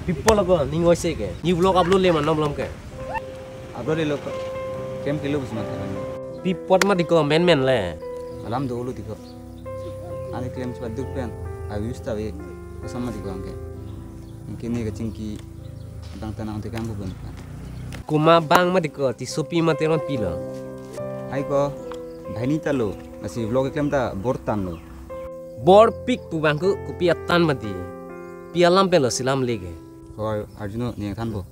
people ago ning oise ke ni vlog upload le man nom ke upload le lo kem kilo bus mat people ma diko men le alam do lu diko ani claim cepat duk pen abis tahu sama diko angke mungkin ni kecingki tentang tenang tu kamu pun kuma bang ma diko ti sopi ma teron pilo ai ko dhani talo nasi vlog claim ta bortan lo bor pik pu bang ku pia tan mati pia lam pelo silam lege ko arjuno ni than bo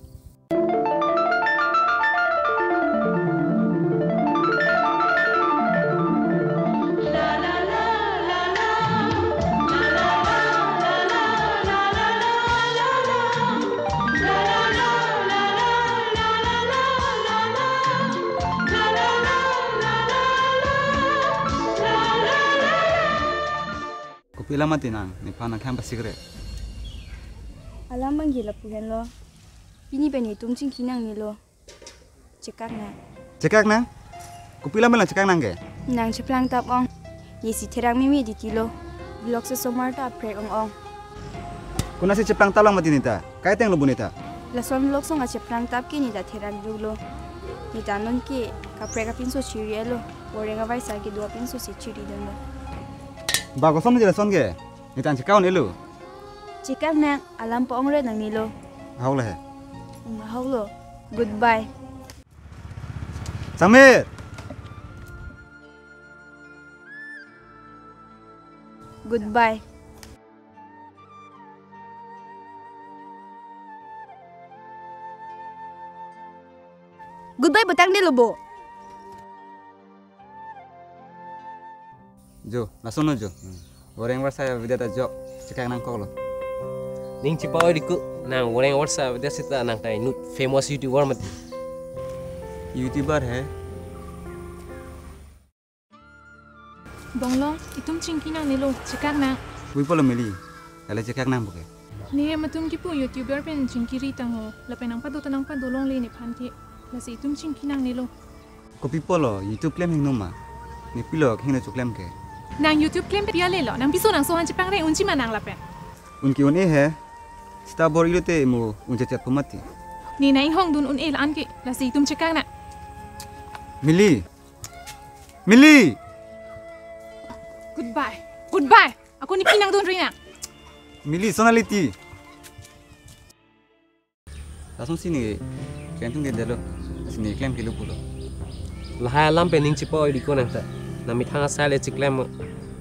Pila mati nang ni pana kham pasigre alam mangi la pugen lo pini beni tungching kinang ni lo cekak nang ku pila mela cekak nang ge nang cheplang tap ong yesi therang mimi di kilo blok se somar ta prek ong kuna si ceplang talang mati nita kai teng lo bunita la som blok song a cheplang tap ki ni da therang lo ni danon ki ka prek a pinso chiri lo orenga vai sa ki dua pinso si chiri dan lo bago som jela son ge ni tan chekau ni lu cekak nang alam po ong re nang ni lo haula he haulo goodbye Samir goodbye goodbye betang ni lo bo jo nasono jo goreng war saya video ta jo cekak nang ko lo ning cipaw diko nang goreng whatsapp dia sita nang kai nut famous youtuber mati youtuber hai Bonglong, itum cingkina nilo, cekak na. kui polo mili kala cekak nang buke Ni matum kipu YouTuber pen cingkiri tango, lapenang padu tanang padolong le ni panti. Lasi itum cingkina nilo. kopi polo youtube claim hing noma ni pilo hing na chuklem ke Nang YouTube claim pe dia lelo, nang piso nang sohan cepang re unci manang lapen. unki un he sta bor ilote mu un cecet pemati Ni naing hong dun un el anki, lasi itum cekak na. mili Goodbye, goodbye. Aku ni pinang dun rina. mili sonality langsung sini claim tung delo sini claim kilo pulo lahai lam pe ning cipaw diko nang ta na mithanga sale chiklem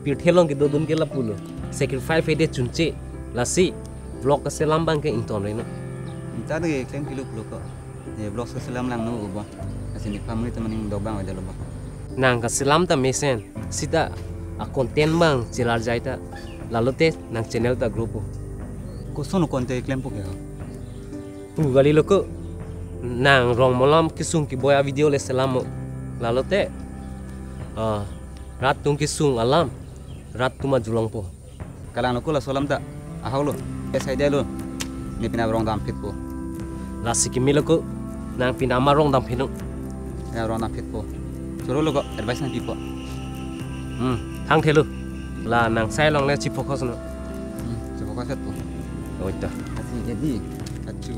pir thelong ki dodun ke la pulo sacrifice ede chunche lasi vlog ka selam bang ke inton rena Minta de claim kilo pulo ko ye blog se selam lang no ubo sini family teman ning dobang ada loba nang ka selam ta mesen sita a content bang chilar jaita lalote nang channel ta grupo ko sono konte claim po ke pu gali loko nang rong molam kisung ki boya video le selam lalote rat tung kisung alam rat tuma julong po kalang ko la solam ta ahaulo sai de lo ni pina rong dam fit po lasi ki miloko nang pinama rong dam phinu ya rong dam fit po choro lo ko advice na pipo thang thelu la nang sai long le chi focus no coba ko set po oita asih jadi acu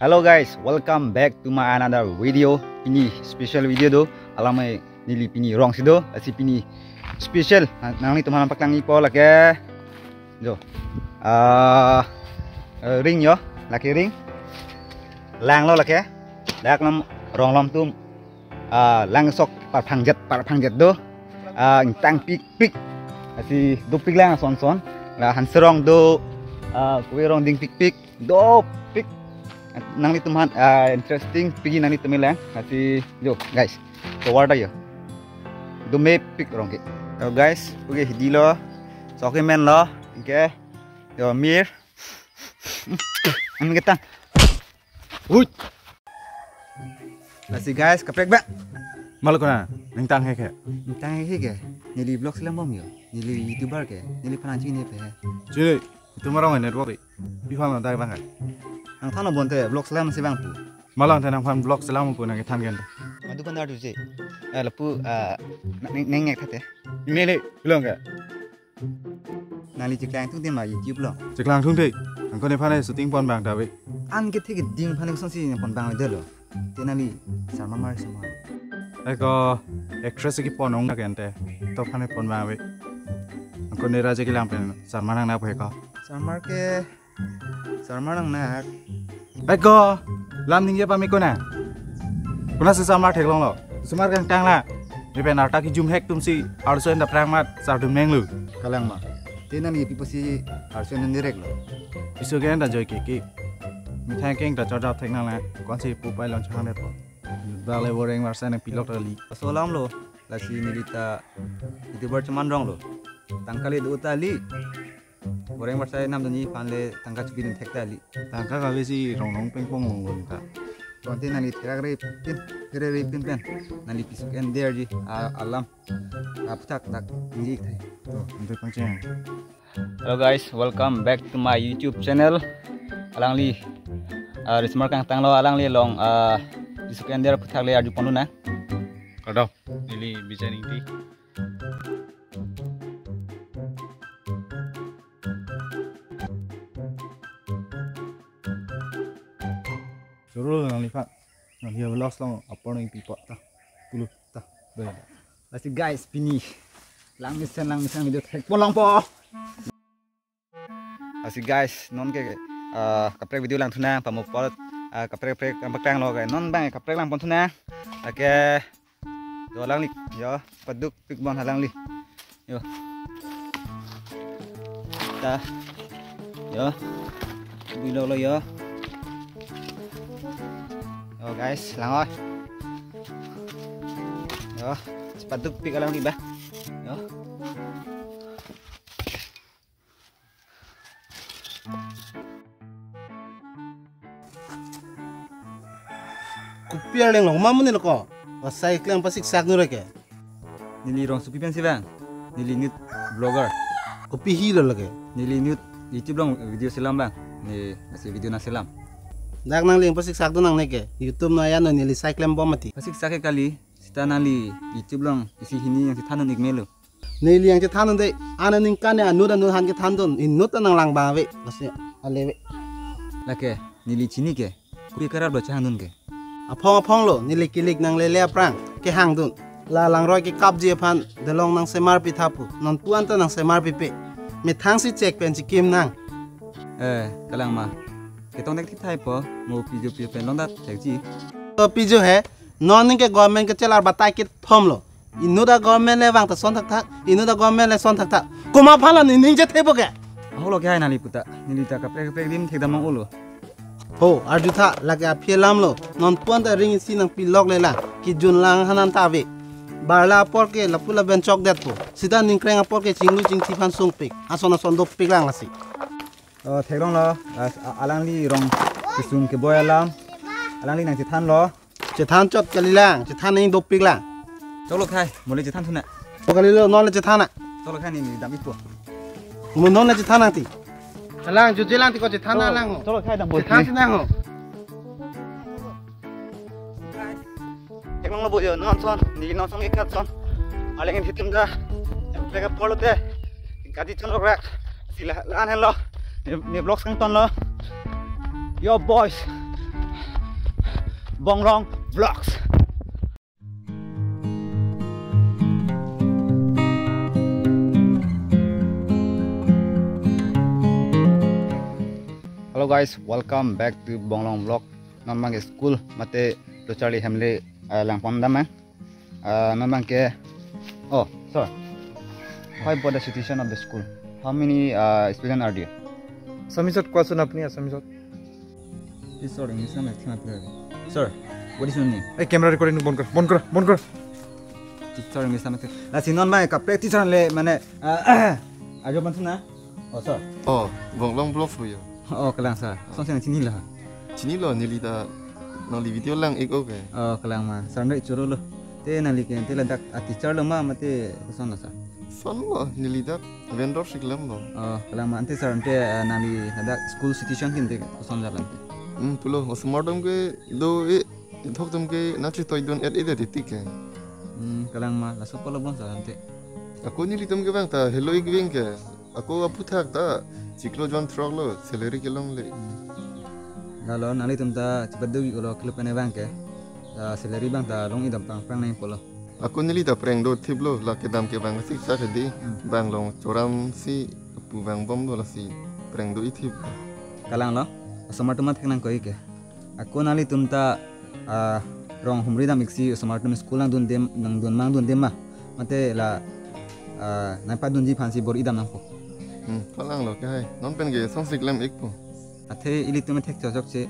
Hello guys, welcome back to my another video. Ini special video do. Alamai nili pini wrong sido. Asi pini special. Nang ni teman nampak lang ipo lagi. Jo. Ring yo, laki ring. Lang lo lagi. Dak nam wrong lam tum. Lang sok par phangjet do. Tang pik. Asi do pik lang son. La han serong do. Kuwi rong ding pik do pik. nang ni tuman interesting pigi nang ni tumilang kasi yo guys so warda yo dume pick rong ke yo guys pugi hidilo soke men lo ke yo mir ang kita uy kasi guys kaprek ba Malukuna, nintang heke. tang he ke nili blog silam bom yo nili youtuber ke nili pananci ni pe Jadi, itu marang network. Bifam nanti bangkai. ang thano bonte blog silam si bang pu Malang tenang fan blog selama pun nang tan gen. adu kan adu je lapu neng ngek thate Ini bilang ke? nali jiklang tu dia ma youtube lo Ceklang tung deh. Angkau ni fan syuting pon bang David. an ke thege ding phane sonsi pon bang de lo tenali sama mar sama Eko actress ki pon ong gen te. To fan pon bang we. Angkau ni raja ki lang pen sarmanang na pheka. samar ke samar nang nak Eko lam ning ye pa mi ko na. Kuna se samar thek long lo. Samar kang tang la. Ni pen arta ki jum hek tum si arso en da prang mat sar dum neng lu. kalang ma tenali pipo si arsen direct lo Isu gen da joy ki. Mi thang keng da chada thek na la. Kon si pu pai long chang le po. Bale woreng war san pilok da li. solam lo lasi nilita itu ber cuman rong lo tangkali du tali goreng marsai nam dani panle tangka cubin tek tali Tangka ka besi rong rong peng pong long long ka. konti nali teragre pin pen nali pisuk en der ji alam aputak tak inji thai To, untuk pangceng. hello guys welcome back to my youtube channel alangli rismar kang tanglo alangli long pisuk en der putak le aju ponu na Kado, ini bisa nih. Suruh nang lipat. Nang dia belas long apa nih pipa ta. Puluh ta. Ber. lasi guys pini langmisan video tek polong po lasi guys non ke kaprek video lang thuna pamupol kaprek kampakang lo ke non bang kaprek lang pon thuna ake yo lang li yo paduk pik bang halang li yo ta yo bilo lo yo guys lang oi yo paduk pik alang li ba yo Kupiar leng long mamun ni loko. Wasai klang pasik sak nu reke. nili rong supi pen si bang nili nut blogger Kupi hilo lage. nili nut youtube long video silam bang ni nasi video na silam Dak nang leng pasik sak tu nang neke. YouTube na yan ni li cyclem bomati. pasik sake kali sita nali youtube long isi hini yang si tanun ikmelu Ni li yang je tanun de ana ning kane anu dan nu han ke tandun in nut nang lang ba we. Masnya alewe. lake nili chini ke kupi karar blo chahanun ke Apong lo ni li kilik nang le le prang ke hang dun. La lang roi ke kap je pan de long nang semar pi thapu. Non puan ta nang semar pi pe. Me thang si check pen si kim nang. kalang ma ketong nek thai po mo pijo pi pen londa chekji To pijo he non ning ke government ke chelar batai ke thom lo. Inu da government le wang ta son thak thak. Inu da government le son thak thak. Kuma phala ni ning je thebo ke. aholo ke hai nali puta nili ta kaprek dim thekdam ulo Ho, arjutha lagi api lam lo. Non puan ta ring isi nang pilok le la. Ki jun lang hanan tawe. Barla apor ke lapula ben chok det po. Sida ning kreng apor ke chinglu ching tifan sung pik. Ason ason do pik lang asi. thekdong lo alang li rong kisum ke boy alam alang li nang si than lo Cethan chot kali lang. Cethan ning do pik lang. chok lo khai mole si than thuna O kali lo non le cethan na. chok lo khai ni dam ipo Mun non le cethan nang ti. Alang ju jelang ti ko cethan na lang ho. chok lo khai dam Cethan si nang ho. Teknong labo yo non son ni non son ikat son aleng in hitim da pega polo te kadi chon rak sila lan hello ni vlogs kang ton lo yo boys bongrong vlogs hello guys welcome back to bongrong vlog non mang school mate to Charlie Hamle lang pondam non ke oh sorry how about the situation of the school how many students are there Samisot question apni Samisot. Teacher English nama thema pera. Sir, what is your name? Eh camera recording bond kar. Teacher English nama thema. Lah sinon mai ka practice le mane ajo bantu na. Oh sir. Oh, bong long block for you. Oh kelang sir. Song sing sini lah. Sini lo nilita nali video lang ik oke. Oh kelang man. Sir ndai churu lo. Te nali ke te landak teacher lo ma mate kuson sir. Son lo nilita vendor siklam lo. Oh kelang man te sir te nali ada school situation kin te kuson jalan. Pulo osmardom ke do e thok tum ke nachi toy don et titik ke. Kelang ma la sokolo bon sir te. Aku nilitum ke bang ta hello ik wing ke. Aku apu thak ta ciklo jon trok lo salary ke long le. Kalau nali tumta cepat dugi kalau klub ini bang ke, salary bang ta long idam pang naik polo. Aku nilita prank do tip lo la ke dam ke bang sik sa di bang long coram si apu bang bom lo la si prank do itip. Kalang lo, smart mat kenang koi ke. Aku nali tumta rong humri dam iksi smart tum school ang dun mang dun dem mah, mate la naipa dun ji fansi bor idam nang po. Kalang lo ke hai, non pen ke song siklam ik po. Ate ili tume tek cocok ce,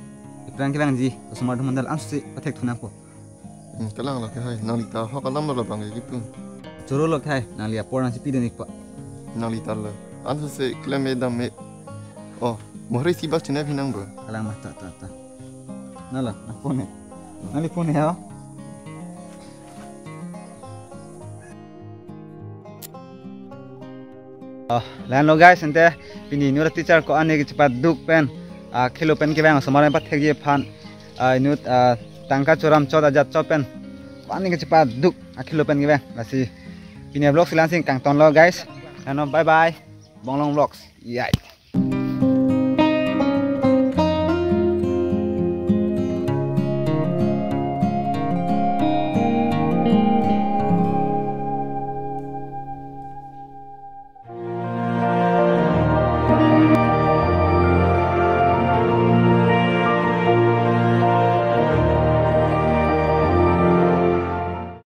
iprang kelang ji, smart mandal ansu patek tunak po. Kalang lo ke hai, nalita ho kalam lo bang gitu. Curu lo kai, nali apor nasi piden ik po. Nalita lo, ansu se klem edam me. Oh, mohri si bas cina pinang bo. Kalang mah ta. Nala, phone. Nali phone ya. Lain lo guys, ente pini nyurat teacher ko ane cepat duk pen, kilo pen ke bang semalam pat thegi fan, nyut tangka coram coda jat copen, ane cepat duk kilo pen ke bang, masih pini vlog silansing kang ton lo guys, ano bye bye, bonglong vlogs, yai.